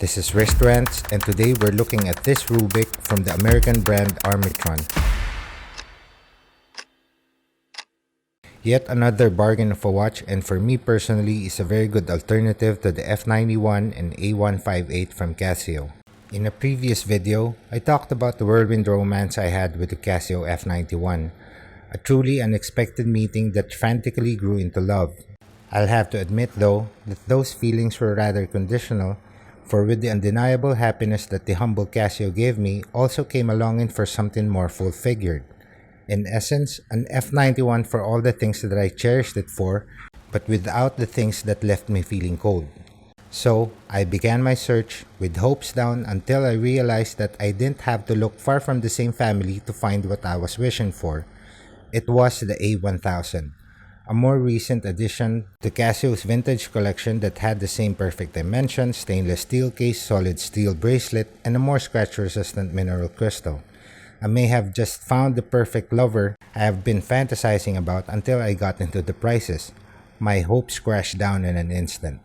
This is Restaurants, and today we're looking at this Rubik from the American brand Armitron. Yet another bargain of a watch, and for me personally is a very good alternative to the F91 and A158 from Casio. In a previous video, I talked about the whirlwind romance I had with the Casio F91, a truly unexpected meeting that frantically grew into love. I'll have to admit though that those feelings were rather conditional, for with the undeniable happiness that the humble Casio gave me also came a longing for something more full-figured. In essence, an F91 for all the things that I cherished it for, but without the things that left me feeling cold. So, I began my search with hopes down until I realized that I didn't have to look far from the same family to find what I was wishing for. It was the A1000. A more recent addition to Casio's vintage collection that had the same perfect dimensions, stainless steel case, solid steel bracelet, and a more scratch-resistant mineral crystal. I may have just found the perfect lover I have been fantasizing about until I got into the prices. My hopes crashed down in an instant.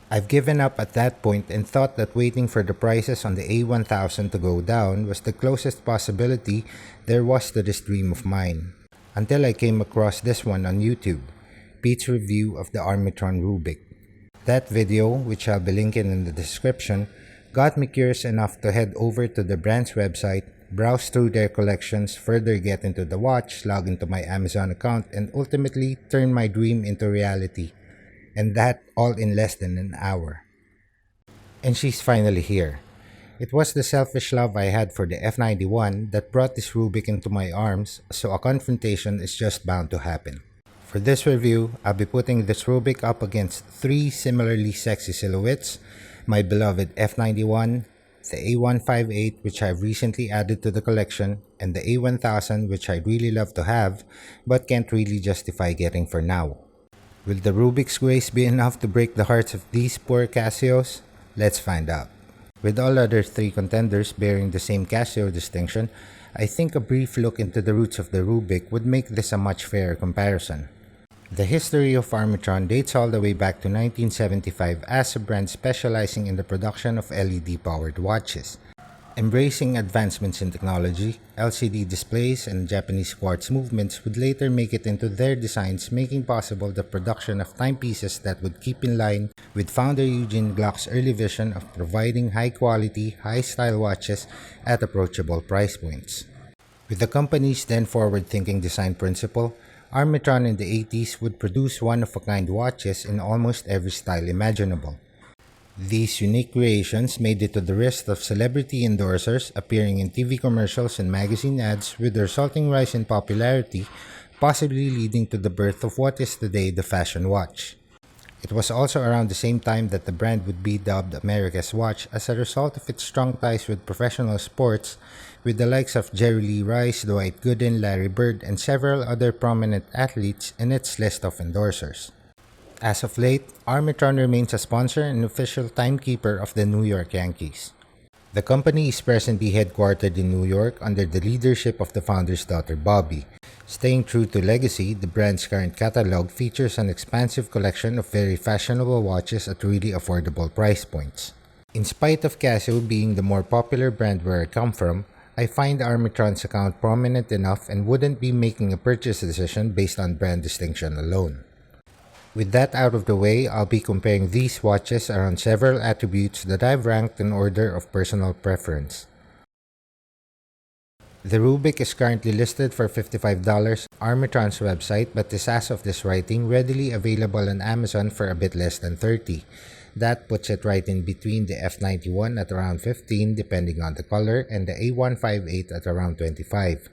I've given up at that point and thought that waiting for the prices on the A1000 to go down was the closest possibility there was to this dream of mine. Until I came across this one on YouTube, Pete's review of the Armitron Rubik. That video, which I'll be linking in the description, got me curious enough to head over to the brand's website, browse through their collections, further get into the watch, log into my Amazon account, and ultimately turn my dream into reality. And that all in less than an hour. And she's finally here. It was the selfish love I had for the F91 that brought this Rubik into my arms, so a confrontation is just bound to happen. For this review, I'll be putting this Rubik up against three similarly sexy silhouettes: my beloved F91, the A158, which I've recently added to the collection, and the A1000, which I'd really love to have, but can't really justify getting for now. Will the Rubik's grace be enough to break the hearts of these poor Casios? Let's find out. With all other three contenders bearing the same Casio distinction, I think a brief look into the roots of the Rubik would make this a much fairer comparison. The history of Armitron dates all the way back to 1975 as a brand specializing in the production of LED-powered watches. Embracing advancements in technology, LCD displays, and Japanese quartz movements would later make it into their designs, making possible the production of timepieces that would keep in line with founder Eugene Glock's early vision of providing high-quality, high-style watches at approachable price points. With the company's then forward-thinking design principle, Armitron in the 80s would produce one-of-a-kind watches in almost every style imaginable. These unique creations made it to the wrist of celebrity endorsers, appearing in TV commercials and magazine ads, with the resulting rise in popularity, possibly leading to the birth of what is today the fashion watch. It was also around the same time that the brand would be dubbed America's Watch as a result of its strong ties with professional sports, with the likes of Jerry Lee Rice, Dwight Gooden, Larry Bird, and several other prominent athletes in its list of endorsers. As of late, Armitron remains a sponsor and official timekeeper of the New York Yankees. The company is presently headquartered in New York under the leadership of the founder's daughter Bobby. Staying true to legacy, the brand's current catalog features an expansive collection of very fashionable watches at really affordable price points. In spite of Casio being the more popular brand where I come from, I find Armitron's account prominent enough and wouldn't be making a purchase decision based on brand distinction alone. With that out of the way, I'll be comparing these watches around several attributes that I've ranked in order of personal preference. The Rubik is currently listed for $55 on Armitron's website, but is, as of this writing, readily available on Amazon for a bit less than $30. That puts it right in between the F91 at around $15 depending on the color, and the A158 at around $25.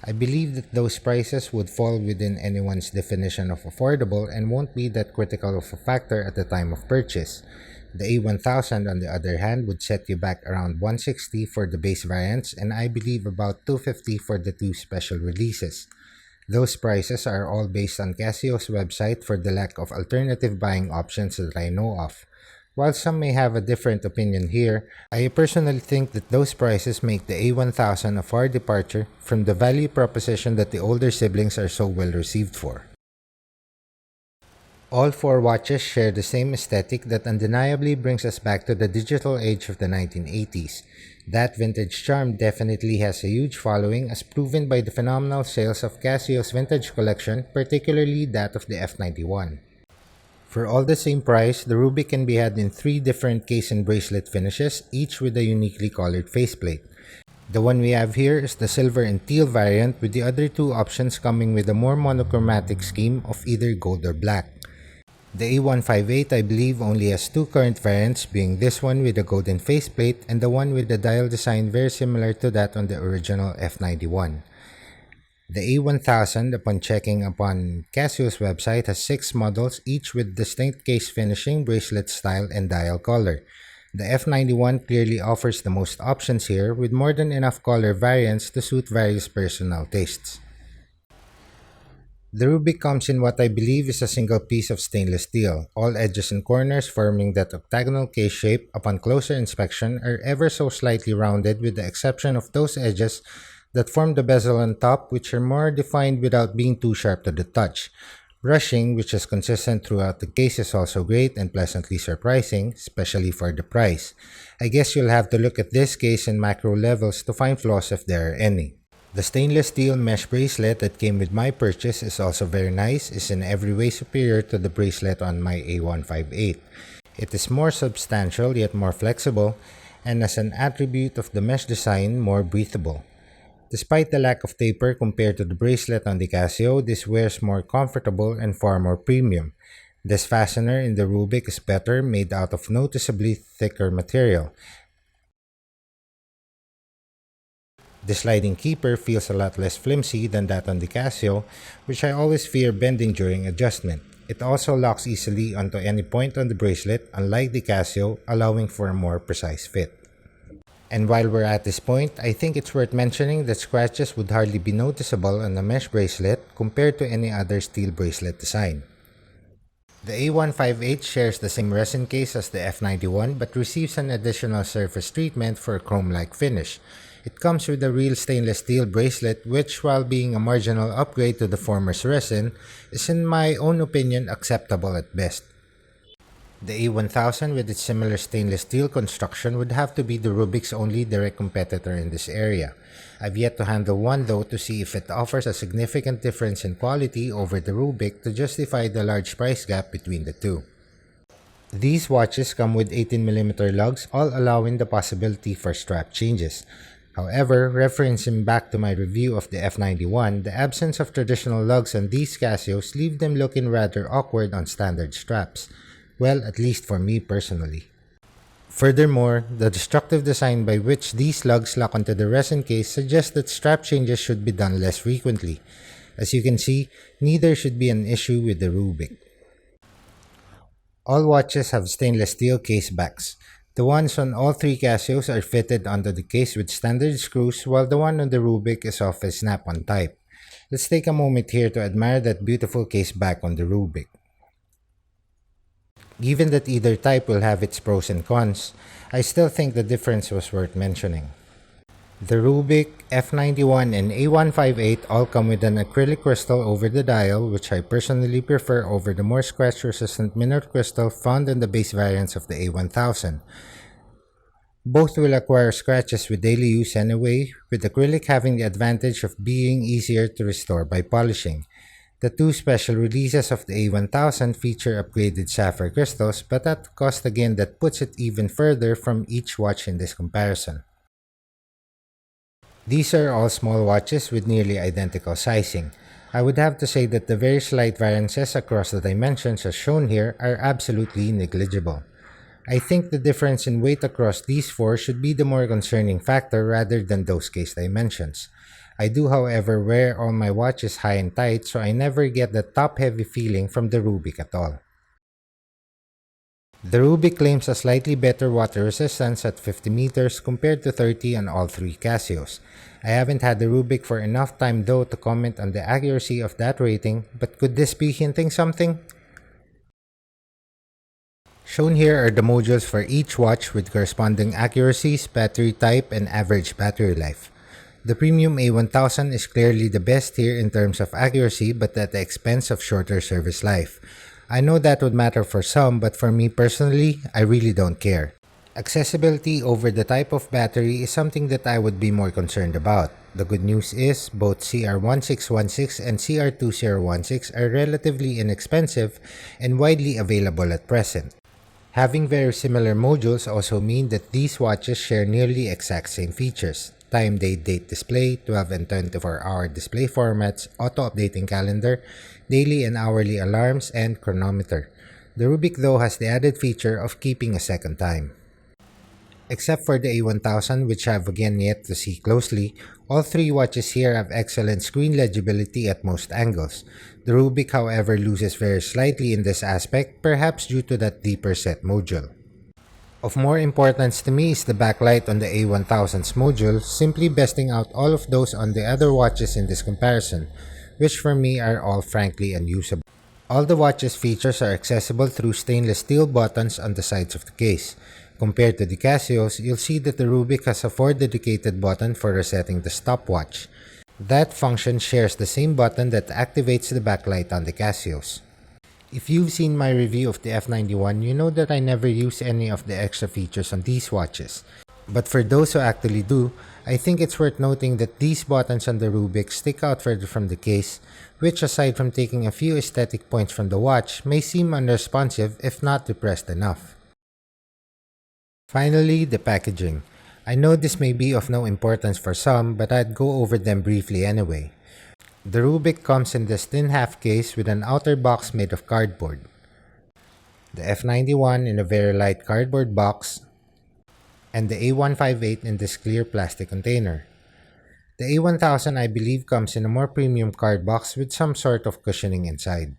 I believe that those prices would fall within anyone's definition of affordable and won't be that critical of a factor at the time of purchase. The A1000, on the other hand, would set you back around $160 for the base variants, and I believe about $250 for the two special releases. Those prices are all based on Casio's website for the lack of alternative buying options that I know of. While some may have a different opinion here, I personally think that those prices make the A1000 a far departure from the value proposition that the older siblings are so well received for. All four watches share the same aesthetic that undeniably brings us back to the digital age of the 1980s. That vintage charm definitely has a huge following, as proven by the phenomenal sales of Casio's vintage collection, particularly that of the F91. For all the same price, the Rubik can be had in three different case and bracelet finishes, each with a uniquely colored faceplate. The one we have here is the silver and teal variant, with the other two options coming with a more monochromatic scheme of either gold or black. The A158 I believe only has two current variants, being this one with a golden faceplate and the one with the dial design very similar to that on the original F91. The A1000, upon checking upon Casio's website, has 6 models, each with distinct case finishing, bracelet style, and dial color. The F91 clearly offers the most options here, with more than enough color variants to suit various personal tastes. The Rubik comes in what I believe is a single piece of stainless steel, all edges and corners forming that octagonal case shape. Upon closer inspection are ever so slightly rounded, with the exception of those edges that form the bezel on top, which are more defined without being too sharp to the touch. Brushing, which is consistent throughout the case, is also great and pleasantly surprising, especially for the price. I guess you'll have to look at this case in macro levels to find flaws if there are any. The stainless steel mesh bracelet that came with my purchase is also very nice, is in every way superior to the bracelet on my A158. It is more substantial yet more flexible, and as an attribute of the mesh design, more breathable. Despite the lack of taper compared to the bracelet on the Casio, this wears more comfortable and far more premium. This fastener in the Rubik is better, made out of noticeably thicker material. The sliding keeper feels a lot less flimsy than that on the Casio, which I always fear bending during adjustment. It also locks easily onto any point on the bracelet, unlike the Casio, allowing for a more precise fit. And while we're at this point, I think it's worth mentioning that scratches would hardly be noticeable on a mesh bracelet compared to any other steel bracelet design. The A158 shares the same resin case as the F91 but receives an additional surface treatment for a chrome-like finish. It comes with a real stainless steel bracelet which, while being a marginal upgrade to the former's resin, is in my own opinion acceptable at best. The A1000 with its similar stainless steel construction would have to be the Rubik's only direct competitor in this area. I've yet to handle one though to see if it offers a significant difference in quality over the Rubik to justify the large price gap between the two. These watches come with 18mm lugs, all allowing the possibility for strap changes. However, referencing back to my review of the F91, the absence of traditional lugs on these Casios leave them looking rather awkward on standard straps. Well, at least for me personally. Furthermore, the destructive design by which these lugs lock onto the resin case suggests that strap changes should be done less frequently. As you can see, neither should be an issue with the Rubik. All watches have stainless steel case backs. The ones on all three Casios are fitted onto the case with standard screws, while the one on the Rubik is of a snap-on type. Let's take a moment here to admire that beautiful case back on the Rubik. Given that either type will have its pros and cons, I still think the difference was worth mentioning. The Rubik, F91, and A158 all come with an acrylic crystal over the dial, which I personally prefer over the more scratch-resistant mineral crystal found in the base variants of the A1000. Both will acquire scratches with daily use anyway, with acrylic having the advantage of being easier to restore by polishing. The two special releases of the A1000 feature upgraded sapphire crystals, but at a cost again that puts it even further from each watch in this comparison. These are all small watches with nearly identical sizing. I would have to say that the very slight variances across the dimensions as shown here are absolutely negligible. I think the difference in weight across these four should be the more concerning factor rather than those case dimensions. I do, however, wear all my watches high and tight, so I never get the top-heavy feeling from the Rubik at all. The Rubik claims a slightly better water resistance at 50 meters compared to 30 on all three Casios. I haven't had the Rubik for enough time though to comment on the accuracy of that rating, but could this be hinting something? Shown here are the modules for each watch with corresponding accuracies, battery type, and average battery life. The premium A1000 is clearly the best here in terms of accuracy, but at the expense of shorter service life. I know that would matter for some, but for me personally, I really don't care. Accessibility over the type of battery is something that I would be more concerned about. The good news is, both CR1616 and CR2016 are relatively inexpensive and widely available at present. Having very similar modules also mean that these watches share nearly exact same features. Time, date display, 12 and 24-hour display formats, auto-updating calendar, daily and hourly alarms, and chronometer. The Rubik though has the added feature of keeping a second time. Except for the A1000, which I've again yet to see closely, all three watches here have excellent screen legibility at most angles. The Rubik however loses very slightly in this aspect, perhaps due to that deeper set module. Of more importance to me is the backlight on the A1000's module, simply besting out all of those on the other watches in this comparison, which for me are all frankly unusable. All the watch's features are accessible through stainless steel buttons on the sides of the case. Compared to the Casios, you'll see that the Rubik has a 4-dedicated button for resetting the stopwatch. That function shares the same button that activates the backlight on the Casios. If you've seen my review of the F91, you know that I never use any of the extra features on these watches. But for those who actually do, I think it's worth noting that these buttons on the Rubik stick out further from the case, which aside from taking a few aesthetic points from the watch, may seem unresponsive if not depressed enough. Finally, the packaging. I know this may be of no importance for some, but I'd go over them briefly anyway. The Rubik comes in this thin half case with an outer box made of cardboard. The F91 in a very light cardboard box, and the A158 in this clear plastic container. The A1000 I believe comes in a more premium card box with some sort of cushioning inside.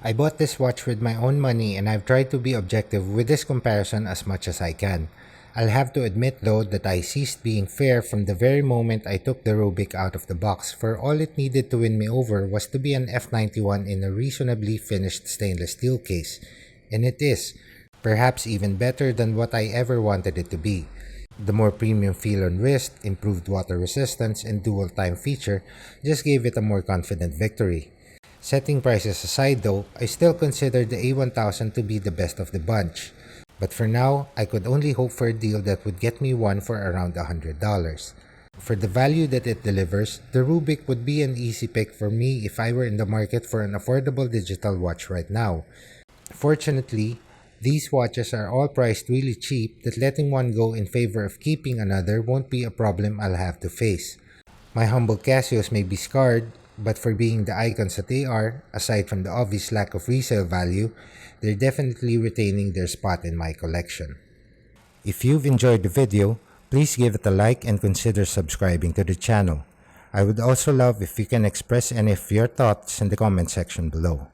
I bought this watch with my own money and I've tried to be objective with this comparison as much as I can. I'll have to admit though that I ceased being fair from the very moment I took the Rubik out of the box, for all it needed to win me over was to be an F91 in a reasonably finished stainless steel case. And it is, perhaps even better than what I ever wanted it to be. The more premium feel on wrist, improved water resistance, and dual time feature just gave it a more confident victory. Setting prices aside though, I still consider the A1000 to be the best of the bunch. But for now, I could only hope for a deal that would get me one for around $100. For the value that it delivers, the Rubik would be an easy pick for me if I were in the market for an affordable digital watch right now. Fortunately, these watches are all priced really cheap that letting one go in favor of keeping another won't be a problem I'll have to face. My humble Casios may be scarred, but for being the icons that they are, aside from the obvious lack of resale value, they're definitely retaining their spot in my collection. If you've enjoyed the video, please give it a like and consider subscribing to the channel. I would also love if you can express any of your thoughts in the comment section below.